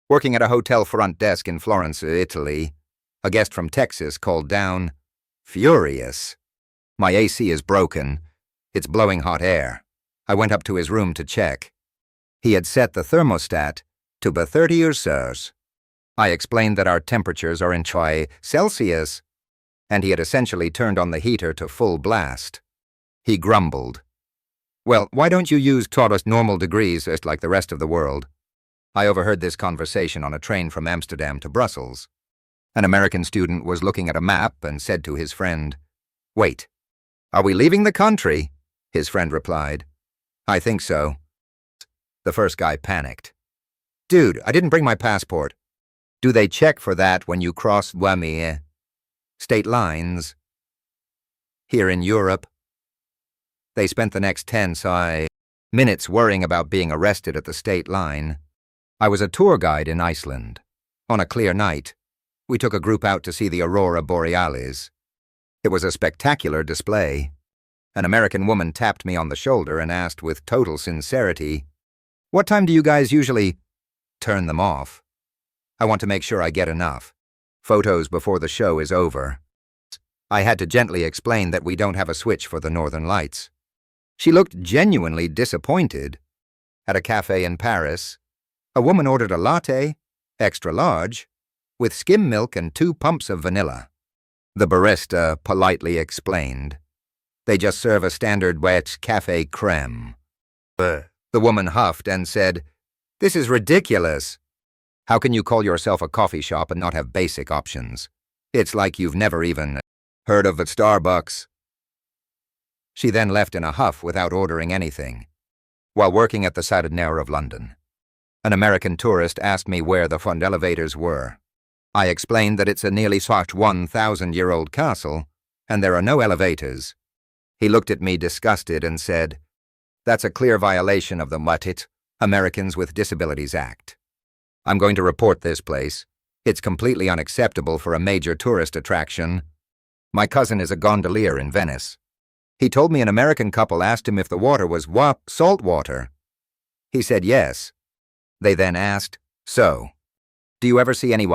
Working at a hotel front desk in Florence, Italy, a guest from Texas called down, furious. My AC is broken. It's blowing hot air. I went up to his room to check. He had set the thermostat to 30 Celsius. I explained that our temperatures are in Celsius, and he had essentially turned on the heater to full blast. He grumbled. Well, why don't you use Taurus normal degrees just like the rest of the world? I overheard this conversation on a train from Amsterdam to Brussels. An American student was looking at a map and said to his friend, "Wait, are we leaving the country?" His friend replied, "I think so." The first guy panicked. "Dude, I didn't bring my passport." "Do they check for that when you cross state lines?" "Here in Europe." They spent the next 10 minutes worrying about being arrested at the state line. I was a tour guide in Iceland. On a clear night, we took a group out to see the aurora borealis. It was a spectacular display. An American woman tapped me on the shoulder and asked with total sincerity, "What time do you guys usually turn them off? I want to make sure I get enough photos before the show is over." I had to gently explain that we don't have a switch for the northern lights. She looked genuinely disappointed. At a cafe in Paris, a woman ordered a latte, extra large, with skim milk and 2 pumps of vanilla. The barista politely explained, "They just serve a standard wet café creme." The woman huffed and said, "This is ridiculous. How can you call yourself a coffee shop and not have basic options? It's like you've never even heard of a Starbucks." She then left in a huff without ordering anything. While working at the Saturnair of London, an American tourist asked me where the front elevators were. I explained that it's a nearly 1,000-year-old castle, and there are no elevators. He looked at me disgusted and said, "That's a clear violation of the Americans with Disabilities Act. I'm going to report this place. It's completely unacceptable for a major tourist attraction." My cousin is a gondolier in Venice. He told me an American couple asked him if the water was salt water. He said yes. They then asked, "So, do you ever see any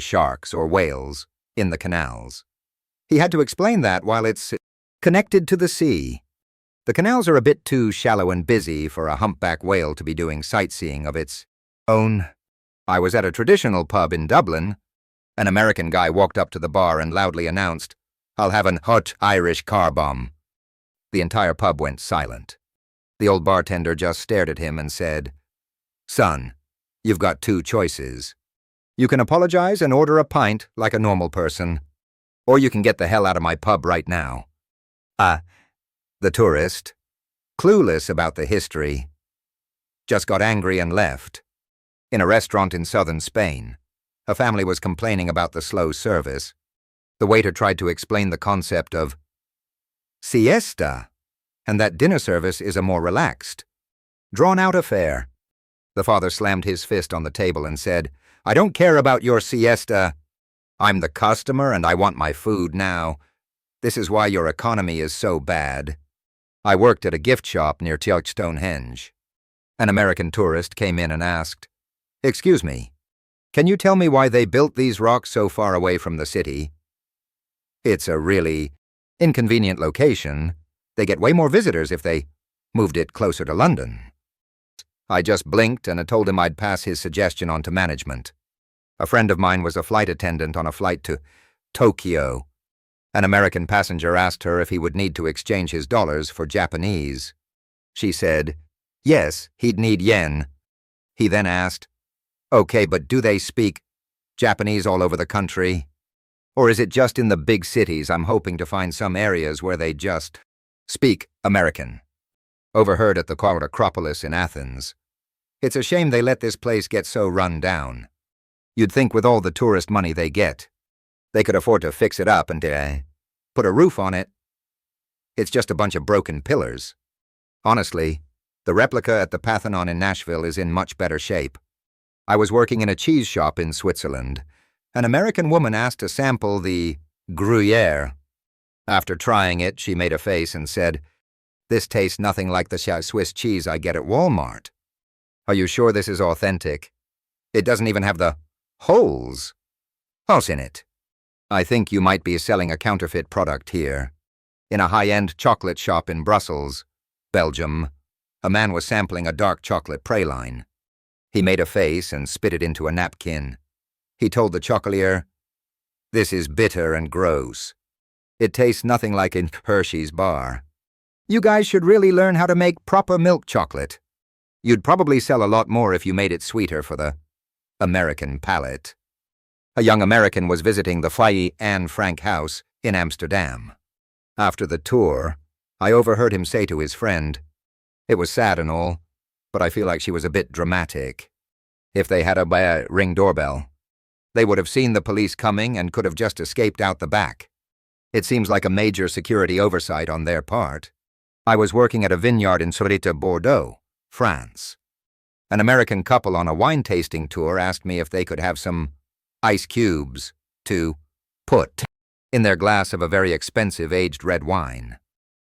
sharks or whales in the canals?" He had to explain that while it's connected to the sea. The canals are a bit too shallow and busy for a humpback whale to be doing sightseeing of its own. I was at a traditional pub in Dublin. An American guy walked up to the bar and loudly announced, "I'll have an hot Irish car bomb." The entire pub went silent. The old bartender just stared at him and said, "Son, you've got 2 choices. You can apologize and order a pint like a normal person, or you can get the hell out of my pub right now." The tourist, clueless about the history, just got angry and left. In a restaurant in southern Spain, a family was complaining about the slow service. The waiter tried to explain the concept of siesta, and that dinner service is a more relaxed, drawn-out affair. The father slammed his fist on the table and said, "I don't care about your siesta. I'm the customer and I want my food now. This is why your economy is so bad." I worked at a gift shop near Stonehenge. An American tourist came in and asked, "Excuse me, can you tell me why they built these rocks so far away from the city? It's a really inconvenient location. They get way more visitors if they moved it closer to London." I just blinked and I told him I'd pass his suggestion on to management. A friend of mine was a flight attendant on a flight to Tokyo. An American passenger asked her if he would need to exchange his dollars for Japanese. She said, yes, he'd need yen. He then asked, "Okay, but do they speak Japanese all over the country? Or is it just in the big cities? I'm hoping to find some areas where they just speak American." Overheard at the Acropolis in Athens. "It's a shame they let this place get so run down. You'd think with all the tourist money they get, they could afford to fix it up and put a roof on it. It's just a bunch of broken pillars. Honestly, the replica at the Parthenon in Nashville is in much better shape." I was working in a cheese shop in Switzerland. An American woman asked to sample the Gruyere. After trying it, she made a face and said, "This tastes nothing like the Swiss cheese I get at Walmart. Are you sure this is authentic?" It doesn't even have the holes. What's in it? I think you might be selling a counterfeit product here. In a high-end chocolate shop in Brussels, Belgium, a man was sampling a dark chocolate praline. He made a face and spit it into a napkin. He told the chocolatier, "This is bitter and gross. It tastes nothing like in Hershey's bar. You guys should really learn how to make proper milk chocolate. You'd probably sell a lot more if you made it sweeter for the American palate." A young American was visiting the Faye Anne Frank house in Amsterdam. After the tour, I overheard him say to his friend, "It was sad and all, but I feel like she was a bit dramatic. If they had a ring doorbell, they would have seen the police coming and could have just escaped out the back. It seems like a major security oversight on their part." I was working at a vineyard in Sorita, Bordeaux, France. An American couple on a wine tasting tour asked me if they could have some ice cubes to put in their glass of a very expensive aged red wine.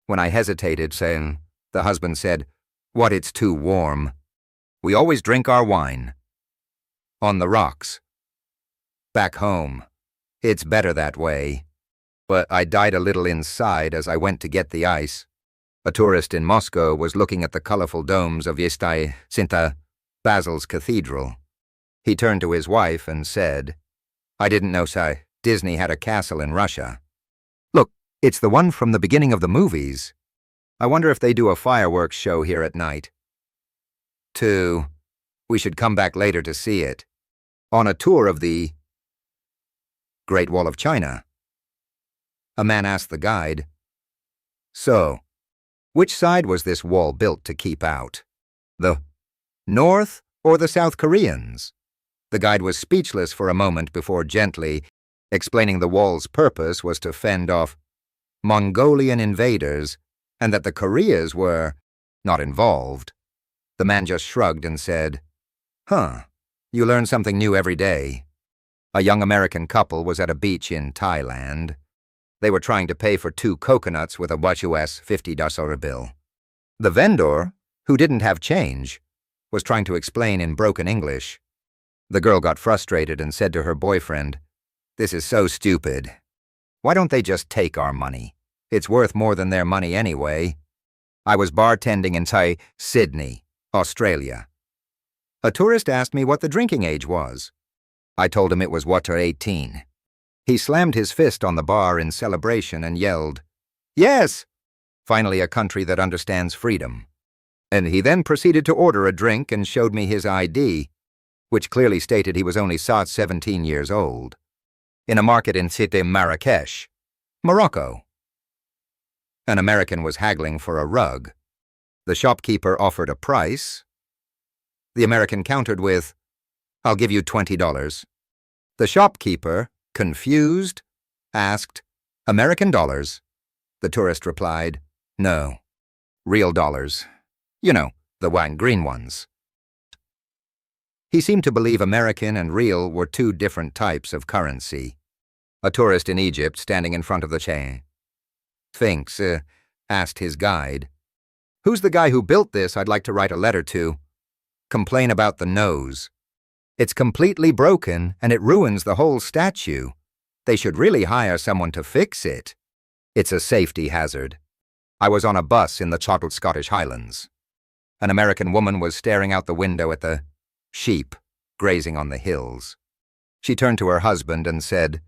When I hesitated, the husband said, "What, it's too warm. We always drink our wine on the rocks. Back home, it's better that way." But I died a little inside as I went to get the ice. A tourist in Moscow was looking at the colorful domes of Yestai Sinta, Basil's cathedral. He turned to his wife and said, "I didn't know Disney had a castle in Russia. Look, it's the one from the beginning of the movies. I wonder if they do a fireworks show here at night. 2. We should come back later to see it. On a tour of the Great Wall of China." A man asked the guide, "So, which side was this wall built to keep out? The North or the South Koreans?" The guide was speechless for a moment before gently explaining the wall's purpose was to fend off Mongolian invaders and that the Koreas were not involved. The man just shrugged and said, "Huh, you learn something new every day." A young American couple was at a beach in Thailand. They were trying to pay for 2 coconuts with a US $50 bill. The vendor, who didn't have change, was trying to explain in broken English. The girl got frustrated and said to her boyfriend, "This is so stupid. Why don't they just take our money? It's worth more than their money anyway." I was bartending in Sydney, Australia. A tourist asked me what the drinking age was. I told him it was water 18. He slammed his fist on the bar in celebration and yelled, "Yes!" Finally a country that understands freedom. And he then proceeded to order a drink and showed me his ID, which clearly stated he was only 17 years old. In a market in Cité Marrakech, Morocco. An American was haggling for a rug. The shopkeeper offered a price. The American countered with, "I'll give you $20. The shopkeeper, confused, asked, "American dollars?" The tourist replied, "No, real dollars. You know, the green ones." He seemed to believe American and real were 2 different types of currency. A tourist in Egypt standing in front of the Sphinx asked his guide, "Who's the guy who built this? I'd like to write a letter to. Complain about the nose. It's completely broken and it ruins the whole statue. They should really hire someone to fix it. It's a safety hazard." I was on a bus in the chocolate Scottish Highlands. An American woman was staring out the window at the sheep grazing on the hills. She turned to her husband and said,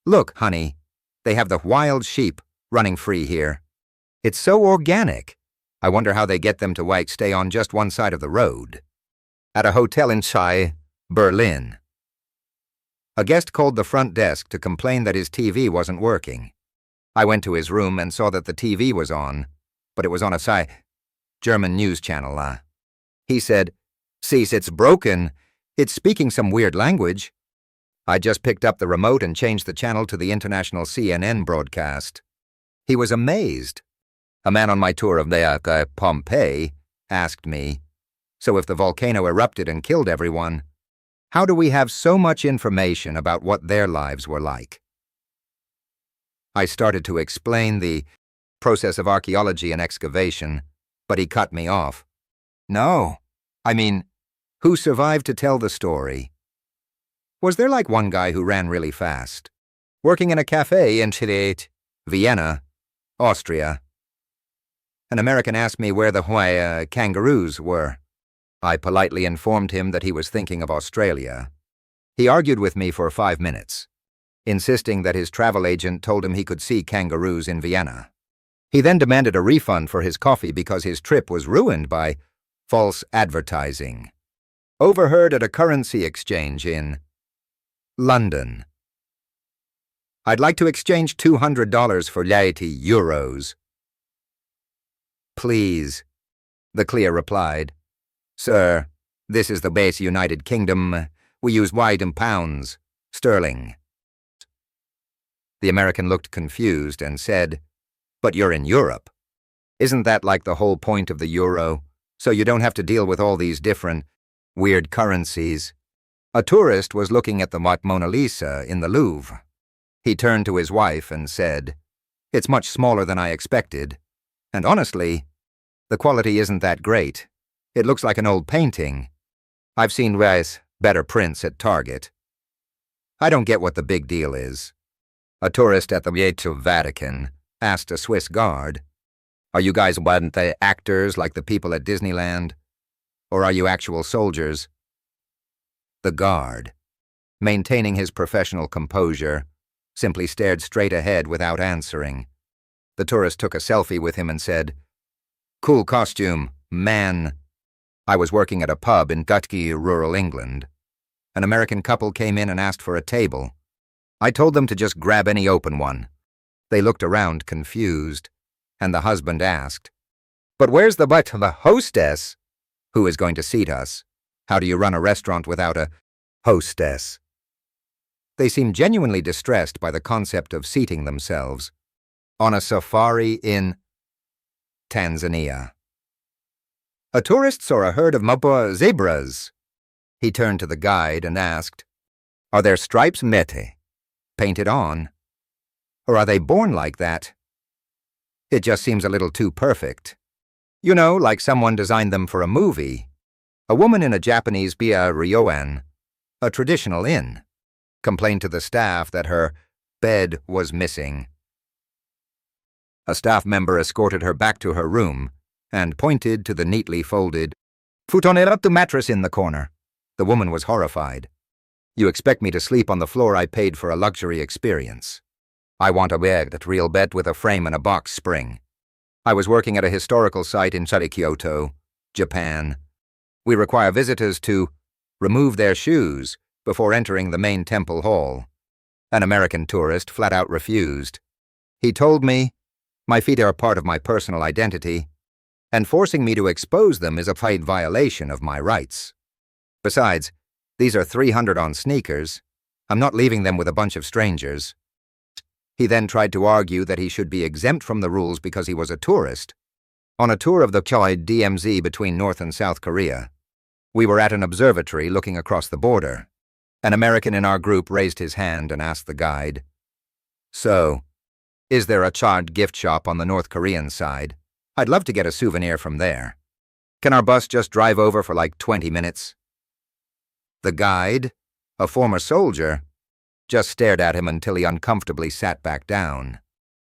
"Look, honey, they have the wild sheep running free here. It's so organic. I wonder how they get them to stay on just one side of the road." At a hotel in Berlin. A guest called the front desk to complain that his TV wasn't working. I went to his room and saw that the TV was on, but it was on a German news channel. He said, "See, it's broken. It's speaking some weird language." I just picked up the remote and changed the channel to the international CNN broadcast. He was amazed. A man on my tour of Pompeii asked me, "So if the volcano erupted and killed everyone, how do we have so much information about what their lives were like?" I started to explain the process of archaeology and excavation, but he cut me off. "No, I mean, Who survived to tell the story? Was there like one guy who ran really fast? Working in a cafe in Vienna, Austria. An American asked me where the kangaroos were. I politely informed him that he was thinking of Australia. He argued with me for 5 minutes, insisting that his travel agent told him he could see kangaroos in Vienna. He then demanded a refund for his coffee because his trip was ruined by false advertising. Overheard at a currency exchange in London. I'd like to exchange $200 for €80. Please, the clear replied. Sir, this is the base United Kingdom. We use white and pounds, sterling. The American looked confused and said, But you're in Europe. Isn't that like the whole point of the euro? So you don't have to deal with all these different, weird currencies. A tourist was looking at the Mona Lisa in the Louvre. He turned to his wife and said, It's much smaller than I expected. And honestly, the quality isn't that great. It looks like an old painting. I've seen better prints at Target. I don't get what the big deal is. A tourist at the Vatican asked a Swiss guard, Are you guys the actors like the people at Disneyland? Or are you actual soldiers? The guard, maintaining his professional composure, simply stared straight ahead without answering. The tourist took a selfie with him and said, Cool costume, man. I was working at a pub in Gutke, rural England. An American couple came in and asked for a table. I told them to just grab any open one. They looked around confused, and the husband asked, But where's the hostess? Who is going to seat us? How do you run a restaurant without a hostess? They seemed genuinely distressed by the concept of seating themselves on a safari in Tanzania. A tourist saw a herd of zebras. He turned to the guide and asked, Are their stripes painted on? Or are they born like that? It just seems a little too perfect. You know, like someone designed them for a movie. A woman in a Japanese ryoan, a traditional inn, complained to the staff that her bed was missing. A staff member escorted her back to her room and pointed to the neatly folded futonerato mattress in the corner. The woman was horrified. You expect me to sleep on the floor I paid for a luxury experience. I want a real bed with a frame and a box spring. I was working at a historical site in Kyoto, Japan. We require visitors to remove their shoes before entering the main temple hall. An American tourist flat out refused. He told me, My feet are a part of my personal identity, and forcing me to expose them is a slight violation of my rights. Besides, these are $300 on sneakers. I'm not leaving them with a bunch of strangers. He then tried to argue that he should be exempt from the rules because he was a tourist. On a tour of the DMZ between North and South Korea, we were at an observatory looking across the border. An American in our group raised his hand and asked the guide, So, is there a charred gift shop on the North Korean side? I'd love to get a souvenir from there. Can our bus just drive over for like 20 minutes? The guide, a former soldier, just stared at him until he uncomfortably sat back down.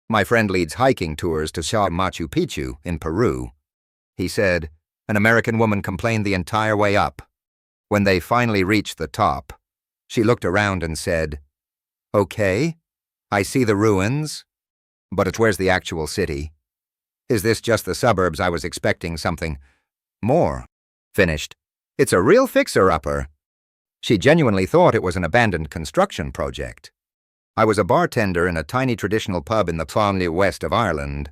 My friend leads hiking tours to Machu Picchu in Peru. He said, An American woman complained the entire way up. When they finally reached the top, she looked around and said, Okay, I see the ruins, but where's the actual city? Is this just the suburbs? I was expecting something more. Finished. It's a real fixer-upper. She genuinely thought it was an abandoned construction project. I was a bartender in a tiny traditional pub in the far west of Ireland.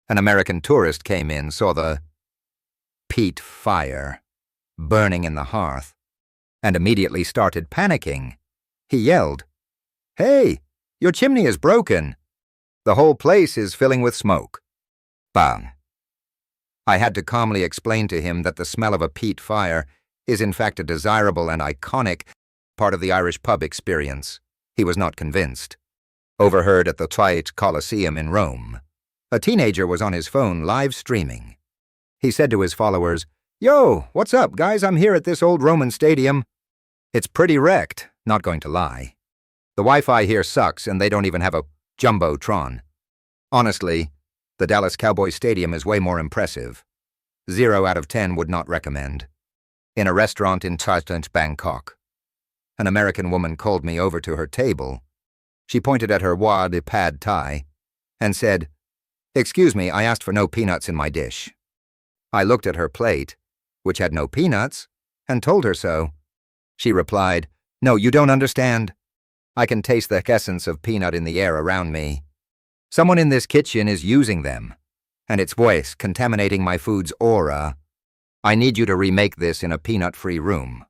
An American tourist came in, saw the peat fire burning in the hearth, and immediately started panicking. He yelled, Hey, your chimney is broken. The whole place is filling with smoke. Bang. I had to calmly explain to him that the smell of a peat fire is in fact a desirable and iconic part of the Irish pub experience. He was not convinced. Overheard at the Colosseum in Rome, a teenager was on his phone live streaming. He said to his followers, Yo, what's up, guys? I'm here at this old Roman stadium. It's pretty wrecked, not going to lie. The Wi-Fi here sucks, and they don't even have a jumbotron. Honestly, the Dallas Cowboys Stadium is way more impressive. 0 out of 10 would not recommend. In a restaurant in Thailand, Bangkok, an American woman called me over to her table. She pointed at her wad pad thai and said, "Excuse me, I asked for no peanuts in my dish." I looked at her plate, which had no peanuts, and told her so. She replied, "No, you don't understand. I can taste the essence of peanut in the air around me. Someone in this kitchen is using them, and its voice contaminating my food's aura. I need you to remake this in a peanut-free room."